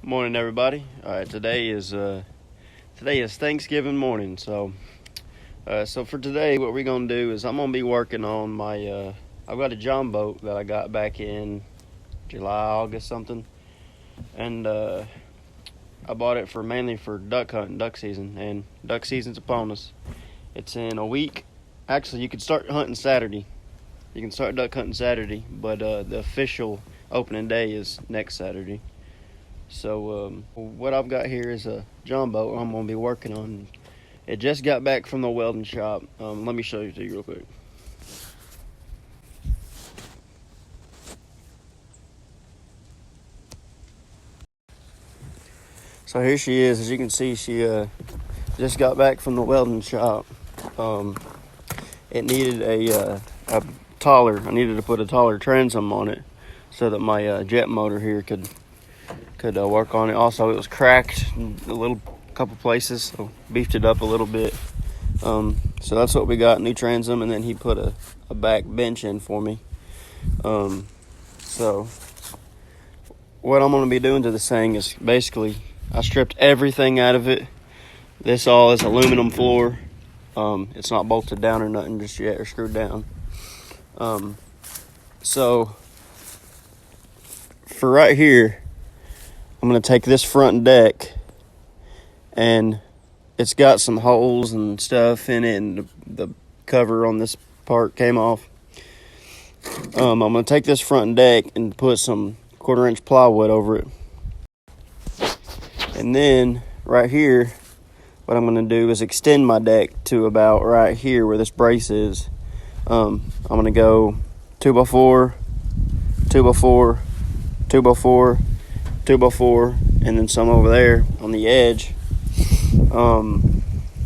Morning, everybody. All right, today is Thanksgiving morning. So for today, what we're gonna do is I'm gonna be working on my. I've got a John boat that I got back in July, August, something, and I bought it mainly for duck hunting, duck season, and duck season's upon us. It's in a week. Actually, you can start hunting Saturday. You can start duck hunting Saturday, but the official opening day is next Saturday. So what I've got here is a John boat I'm going to be working on. It just got back from the welding shop. Let me show you to you real quick. So here she is. As you can see, she just got back from the welding shop. It needed a taller. I needed to put a taller transom on it so that my jet motor here could work on it. Also, it was cracked in a couple places, so beefed it up a little bit. So that's what we got, new transom, and then he put a back bench in for me. So what I'm going to be doing to this thing is basically I stripped everything out of it. This all is aluminum floor. It's not bolted down or nothing just yet, or screwed down. So for right here, I'm going to take this front deck, and it's got some holes and stuff in it, and the cover on this part came off. I'm going to take this front deck and put some 1/4-inch plywood over it. And then right here, what I'm going to do is extend my deck to about right here where this brace is. I'm going to go 2x4, 2x4, 2x4, 2x4, and then some over there on the edge.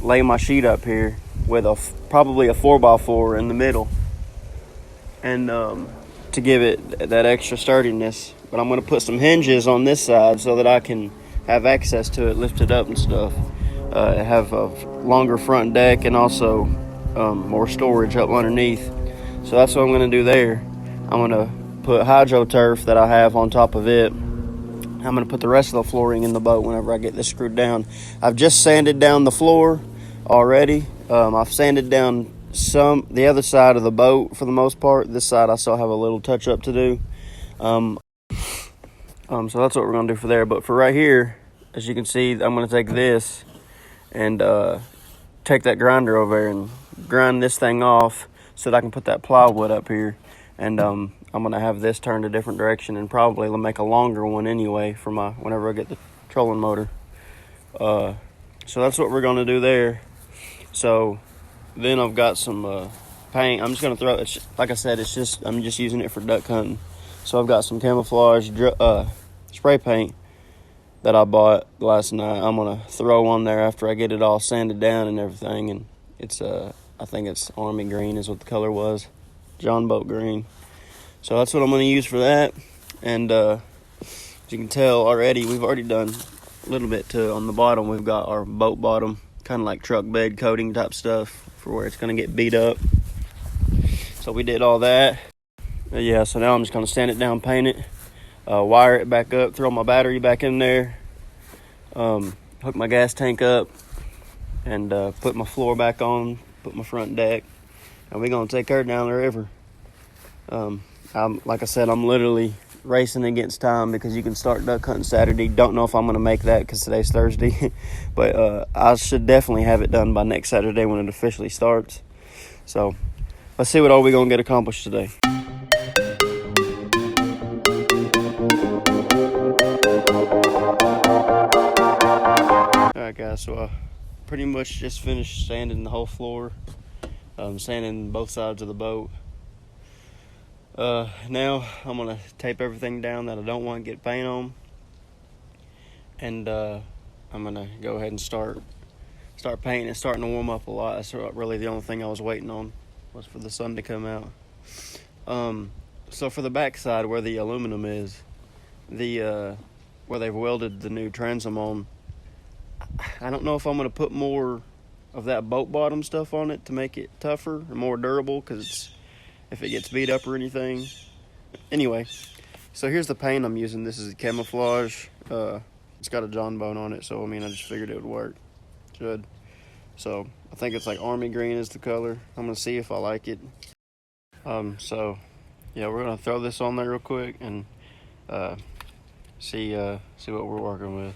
Lay my sheet up here with probably a 4x4 in the middle, and to give it that extra sturdiness. But I'm going to put some hinges on this side so that I can have access to it, lift it up and stuff. Have a longer front deck and also more storage up underneath. So that's what I'm going to do there. I'm going to put hydro turf that I have on top of it. I'm going to put the rest of the flooring in the boat whenever I get this screwed down. I've just sanded down the floor already. I've sanded down the other side of the boat for the most part. This side I still have a little touch up to do. So that's what we're going to do for there. But for right here, as you can see, I'm going to take this and take that grinder over there and grind this thing off so that I can put that plywood up here. And I'm going to have this turned a different direction and probably make a longer one anyway for whenever I get the trolling motor. So that's what we're going to do there. So then I've got some paint. I'm just going to throw it. Like I said, I'm just using it for duck hunting. So I've got some camouflage spray paint that I bought last night. I'm going to throw on there after I get it all sanded down and everything. And it's I think it's army green is what the color was. John boat green. So that's what I'm going to use for that. And as you can tell already, we've already done a little bit on the bottom. We've got our boat bottom, kind of like truck bed coating type stuff for where it's going to get beat up. So we did all that. Yeah, so now I'm just going to sand it down, paint it, wire it back up, throw my battery back in there, hook my gas tank up, and put my floor back on, put my front deck, and we're going to take her down the river. Like I said, I'm literally racing against time because you can start duck hunting Saturday. Don't know if I'm going to make that because today's Thursday. But I should definitely have it done by next Saturday when it officially starts. So let's see what all we're going to get accomplished today. Alright guys, so I pretty much just finished sanding the whole floor. Sanding both sides of the boat. Now I'm going to tape everything down that I don't want to get paint on. And I'm going to go ahead and start painting. It's starting to warm up a lot. That's really the only thing I was waiting on, was for the sun to come out. So for the back side where the aluminum is, where they've welded the new transom on, I don't know if I'm going to put more of that boat bottom stuff on it to make it tougher and more durable, because if it gets beat up or anything. Anyway, so here's the paint I'm using. This is camouflage It's got a John bone on it, so I mean, I just figured it would work. Should. So I think it's like army green is the color. I'm gonna see if I like it. So yeah, we're gonna throw this on there real quick and see what we're working with.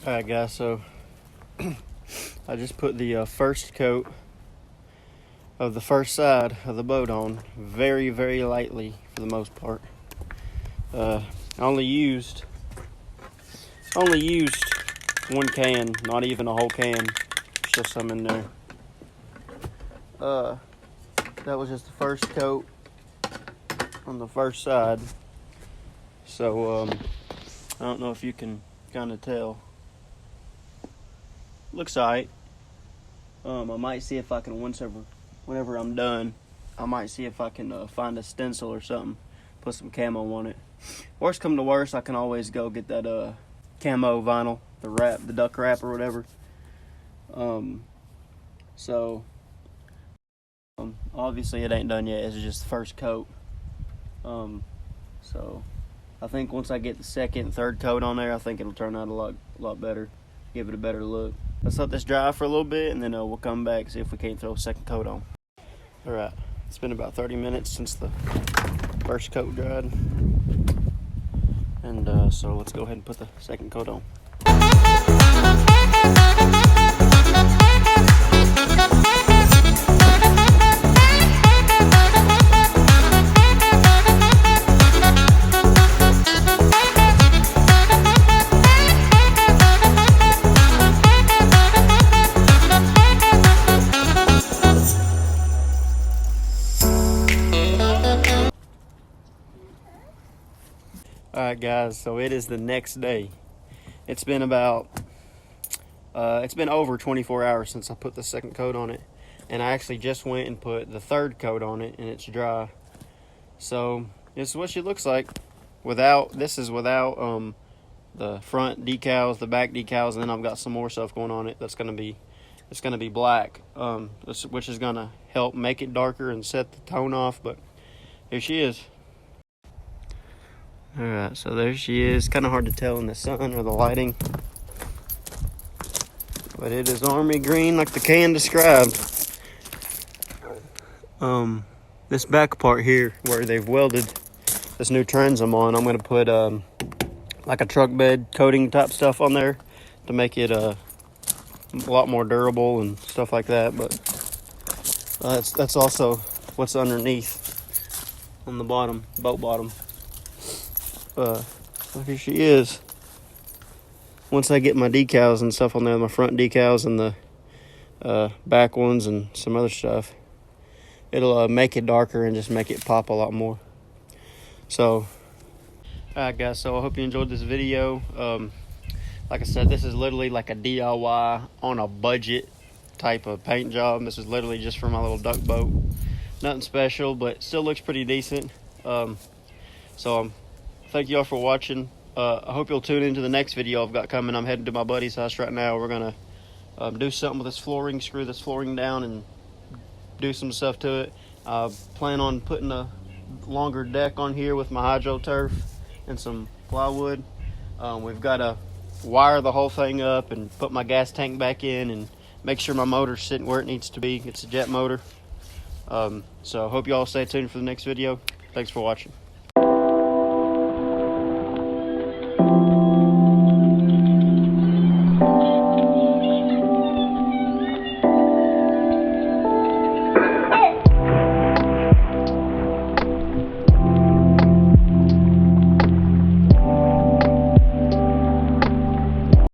Alright guys, so I just put the first coat of the first side of the boat on very, very lightly for the most part. I only used one can, not even a whole can, just some in there. That was just the first coat on the first side. So I don't know if you can kind of tell. Looks alright. I might see if I can, whenever I'm done, I might see if I can find a stencil or something, put some camo on it. Worst come to worst, I can always go get that camo vinyl, the duck wrap or whatever. So obviously it ain't done yet. It's just the first coat. So I think once I get the second, third coat on there, I think it'll turn out a lot better. Give it a better look. Let's let this dry for a little bit, and then we'll come back and see if we can't throw a second coat on. All right, it's been about 30 minutes since the first coat dried, and so let's go ahead and put the second coat on. Alright guys, so it is the next day. It's been over 24 hours since I put the second coat on it, and I actually just went and put the third coat on it, and it's dry. So this is what she looks like this is without the front decals, the back decals, and then I've got some more stuff going on it that's gonna be black, which is gonna help make it darker and set the tone off. But here she is. Alright, so there she is. Kind of hard to tell in the sun or the lighting, but it is army green like the can described. This back part here where they've welded this new transom on, I'm going to put like a truck bed coating type stuff on there to make it a lot more durable and stuff like that. But that's also what's underneath on the bottom, boat bottom. So here she is. Once I get my decals and stuff on there, my front decals and the back ones and some other stuff, it'll make it darker and just make it pop a lot more. So alright guys, so I hope you enjoyed this video. Like I said, this is literally like a DIY on a budget type of paint job. This is literally just for my little duck boat. Nothing special, but still looks pretty decent. Thank you all for watching. I hope you'll tune into the next video I've got coming. I'm heading to my buddy's house right now. We're gonna do something with this flooring, screw this flooring down and do some stuff to it. Plan on putting a longer deck on here with my hydro turf and some plywood. We've got to wire the whole thing up and put my gas tank back in and make sure my motor's sitting where it needs to be. It's a jet motor. So I hope you all stay tuned for the next video. Thanks for watching.